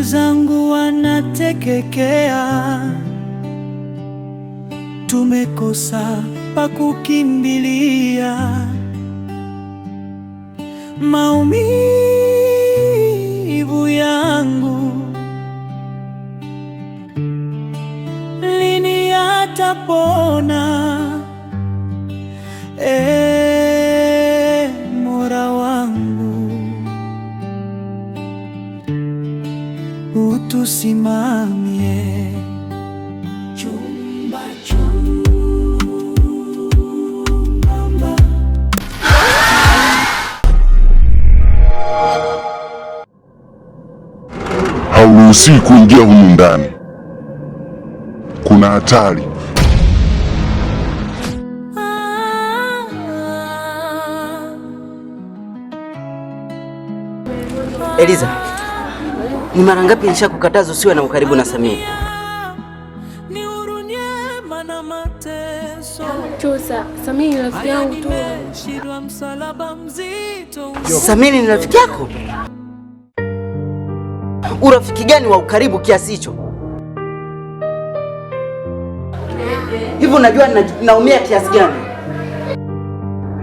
zangu wanatekekea, tumekosa pa kukimbilia. Maumivu yangu lini yatapona? Mola wangu utusimamie. Chumba chumba, hauruhusiwi kuingia humu ndani, kuna hatari. Eliza, ni mara ngapi nishakukataza usiwe na ukaribu na Samir? Chosa, Samir ni rafiki yangu tu. Samir ni rafiki yako? Urafiki gani wa ukaribu kiasi hicho? Hivi unajua naumia kiasi gani?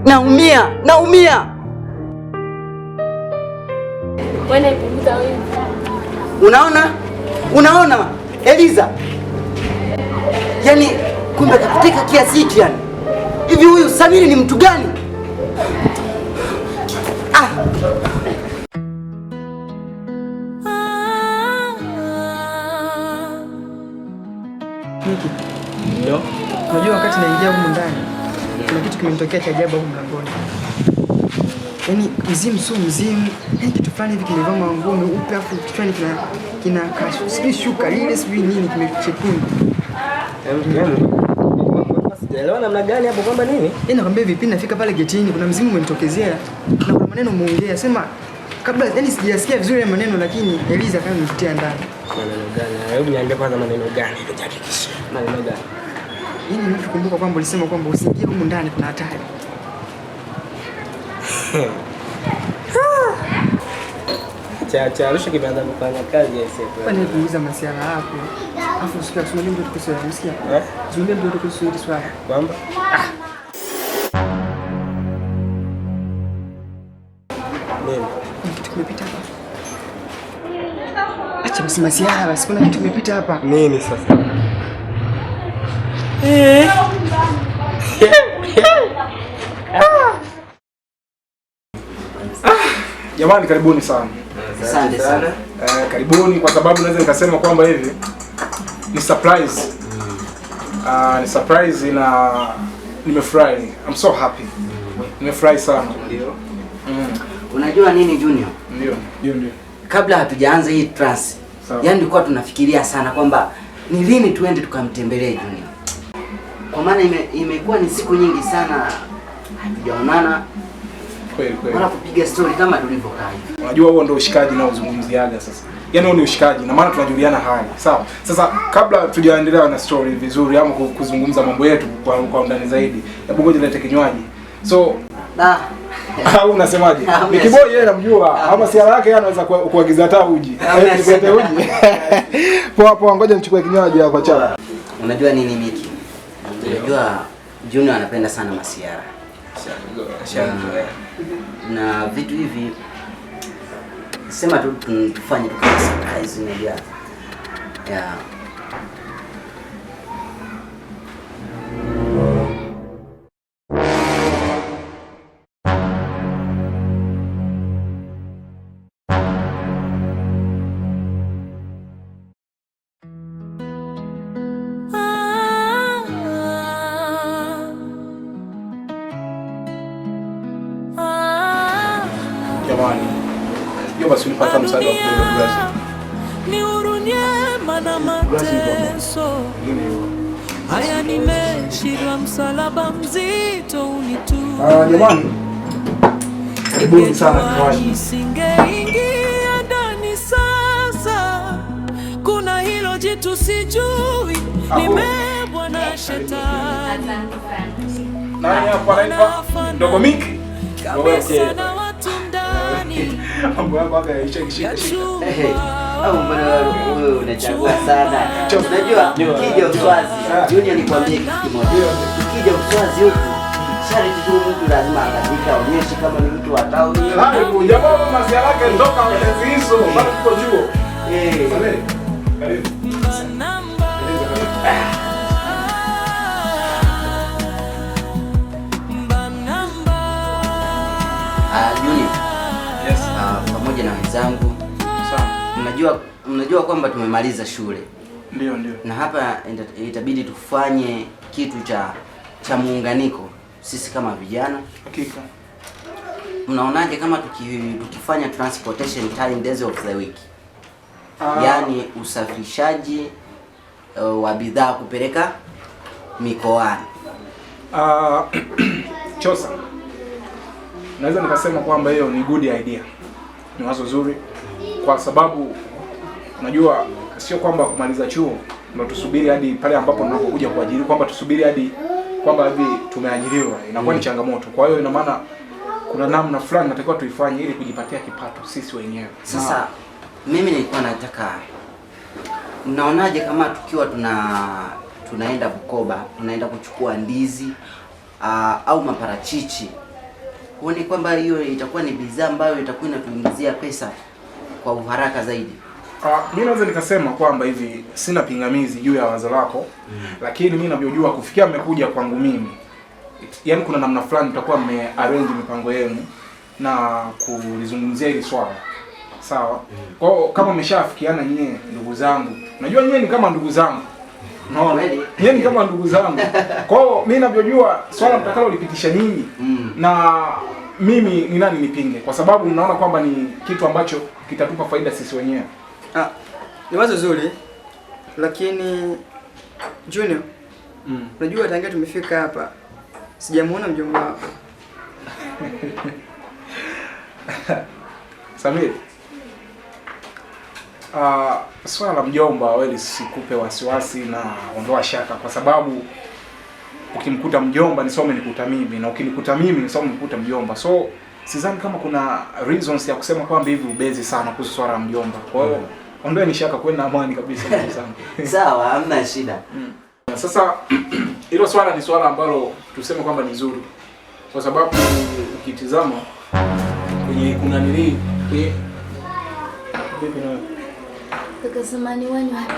Naumia. Unaona Eliza, yani kumbe kakutika kiasi hiki yani. Hivi huyu Samiri ni mtu gani? Niki, ndio. Unajua wakati naingia huko ndani kuna kitu kimenitokea cha ajabu huko mlangoni. Yaani mzimu sio mzimu, yaani kitu fulani hivi kimevaa manguo meupe afu kichwani kina kashu. Sijui shuka lile sijui nini kimechekundu. Sijaelewa namna gani hapo kwamba nini? Nakwambia vipi nafika pale getini kuna mzimu umenitokezea na kuna maneno muongea. Sema kabla yani sijasikia vizuri ya maneno lakini Eliza kama nivutia ndani. Maneno gani? Hebu niambie kwanza maneno gani? Nitahakikisha. Maneno gani? Yaani ninakumbuka kwamba ulisema kwamba usiingie huko ndani kuna hatari. Cha Arusha kimeanza kufanya kazi ya sefu. Kwani kuuliza masuala hapo. Afu usikia tunaambia ndio tukosea, unasikia? Tunaambia ndio tukosea hili swala. Kwamba nini? Kitu kimepita hapa. Acha basi masuala basi kuna kitu kimepita hapa. Nini sasa? Jamani, karibuni sana. Asante sana. Karibuni kwa sababu naweza nikasema kwamba hivi ni surprise. Ni surprise na nimefurahi. I'm so happy. Nimefurahi sana. Ndio. Unajua nini Junior? Ndio. Kabla hatujaanza hii trance, yani tulikuwa tunafikiria sana kwamba ni lini tuende tukamtembelee Junior. Kwa maana imekuwa ni siku nyingi sana hatujaonana. Kweli. Wala kupiga story kama tulivyokaa hivi. Unajua huo ndio ushikaji na uzungumziaga sasa. Yaani huo ni ushikaji na maana tunajuliana hali. Sawa. Sasa kabla tujaendelea na story vizuri ama kuzungumza mambo yetu kwa undani zaidi, hebu ngoja nilete kinywaji. So au unasemaje? Ni Kiboi yeye namjua. Ama siara yake yeye anaweza kuagiza hata uji. Nilete uji. Poa, ngoja nichukue kinywaji hapa chapa. Unajua nini Miki? Unajua Junior anapenda sana masiara. Na vitu hivi sema tu tufanye tu kama surprise unajua. Jamani, hiyo basi ulipata msaada wa Brazil. Nihurumie mana mateso haya, nimeshindwa, msalaba mzito unitue. Jamani, karibuni sana kwa nisingeingia ndani sasa, kuna hilo jitu sijui limebwa na shetani. Nani hapa anaitwa Dogo Miki? Kabisa na watu ndani Mambo yako hapa yaishikishika. Au mbona wewe unachagua sana? Unajua ukija Uswazi, Junior nikwambie kitu kimoja. Ukija Uswazi huku, sharti tu mtu lazima angalie aonyeshe kama ni mtu wa tauni. Hapo jamaa masiala yake ndoka wenzi hizo, bado tuko chuo. Karibu. Junior. Yes. Pamoja na wenzangu. Sawa. Mnajua kwamba tumemaliza shule. Ndio. Na hapa itabidi tufanye kitu cha muunganiko sisi kama vijana. Hakika. Mnaonaje kama tukifanya transportation time days of the week? Yaani usafirishaji wa bidhaa kupeleka mikoani. Chosa. Naweza nikasema kwamba hiyo ni good idea. Ni wazo zuri kwa sababu unajua sio kwamba kumaliza chuo ndio tusubiri hadi pale ambapo tunapokuja kuajiri, kwamba tusubiri hadi kwamba hivi tumeajiriwa. Inakuwa ni changamoto. Kwa hiyo ina maana kuna namna fulani natakiwa tuifanye ili kujipatia kipato sisi wenyewe. Sasa mimi nilikuwa nataka, mnaonaje kama tukiwa tunaenda Bukoba, tunaenda kuchukua ndizi au maparachichi, huoni kwamba hiyo itakuwa ni bidhaa ambayo itakuwa inatuingizia pesa kwa uharaka zaidi? Mimi naweza nikasema kwamba hivi sina pingamizi juu ya wazo lako, lakini mimi ninavyojua kufikia mmekuja kwangu mimi, yaani kuna namna fulani tutakuwa arrange mipango yenu na kulizungumzia hili swala. Sawa? Kwa hiyo kama mmeshafikiana nyie ndugu zangu, najua nyie ni kama ndugu zangu. Unaona? Nyie ni kama ndugu zangu. Kwa hiyo mimi ninavyojua swala mtakalo lipitisha nyinyi na mimi ni nani nipinge, kwa sababu mnaona kwamba ni kitu ambacho kitatupa faida sisi wenyewe. Ni wazo zuri, lakini Junior, unajua tangia tumefika hapa sijamuona mjomba wako. Samir, swala la mjomba wewe lisikupe wasiwasi na ondoa shaka, kwa sababu ukimkuta mjomba nisome nikuta mimi, na ukinikuta mimi nisome nikuta mjomba. So sidhani kama kuna reasons ya kusema kwamba hivi ubezi sana kuhusu swala la mjomba. Kwa hiyo ondoeni shaka, kwenda amani kabisa ndugu zangu. Sawa, hamna shida. Sasa hilo swala ni swala ambalo tuseme kwamba ni zuri, kwa sababu ukitizama kwenye kuna nini vipi na Kaka zamani wanyu wapi?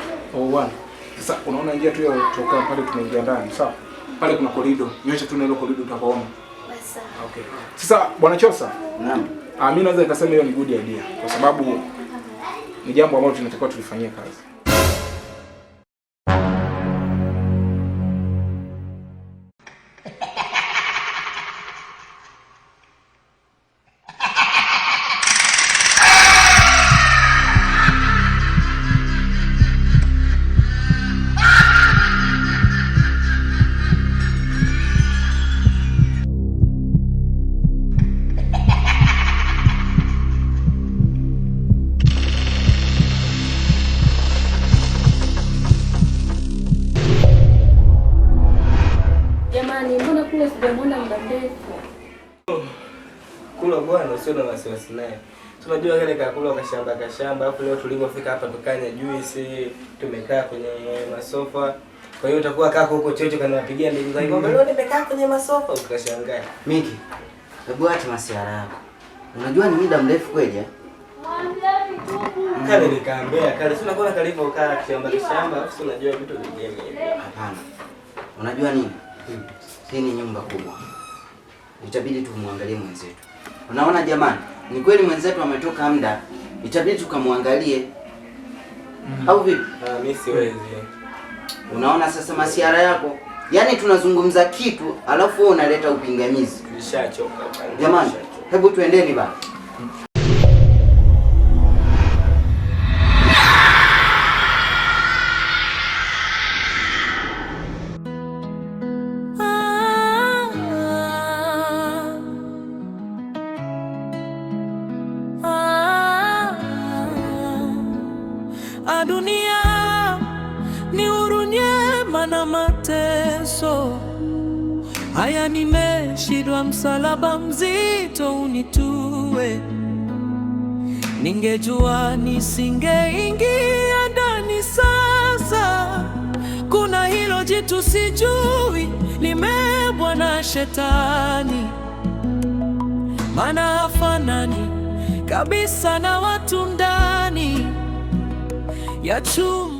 wana. Sasa unaona njia tu ya kutoka pale tunaingia ndani, sawa? Pale kuna corridor. Nyosha tu nalo corridor utapaona. Basi. Okay. Sasa Bwana Chosa. Naam. Mimi naweza nikasema hiyo ni good idea, kwa sababu ni jambo ambalo tunatakiwa tulifanyie kazi. Mbona kule sijamuona muda mrefu? Kula bwana, usio na wasiwasi naye. Tunajua kile kakula kashamba, hapo leo tulipofika hapa tukanya juice, tumekaa kwenye masofa. Kwa hiyo utakuwa kaka huko chocho kanawapigia ndugu zangu kwamba leo nimekaa kwenye masofa, ukashangaa. Miki, hebu acha masiara yako. Unajua ni muda mrefu kweli? Kale nikaambia, kale sio nakuona kalipo kaa shamba, afu unajua vitu vingine. Hapana. Unajua nini? Hii ni nyumba kubwa. Itabidi tumwangalie mwenzetu. Unaona jamani? Ni kweli mwenzetu ametoka muda. Itabidi tukamwangalie. Au vipi? Mimi siwezi. Unaona sasa masiara yako? Yaani tunazungumza kitu alafu wewe unaleta upingamizi. Nishachoka. Jamani, hebu tuendeni bana. Dunia ni urunyema na mateso haya, nimeshindwa, msalaba mzito unitue. Ningejua nisingeingia ndani sasa. Kuna hilo jitu sijui limebwa na shetani, maana hafanani kabisa na watu ndani ya chumba.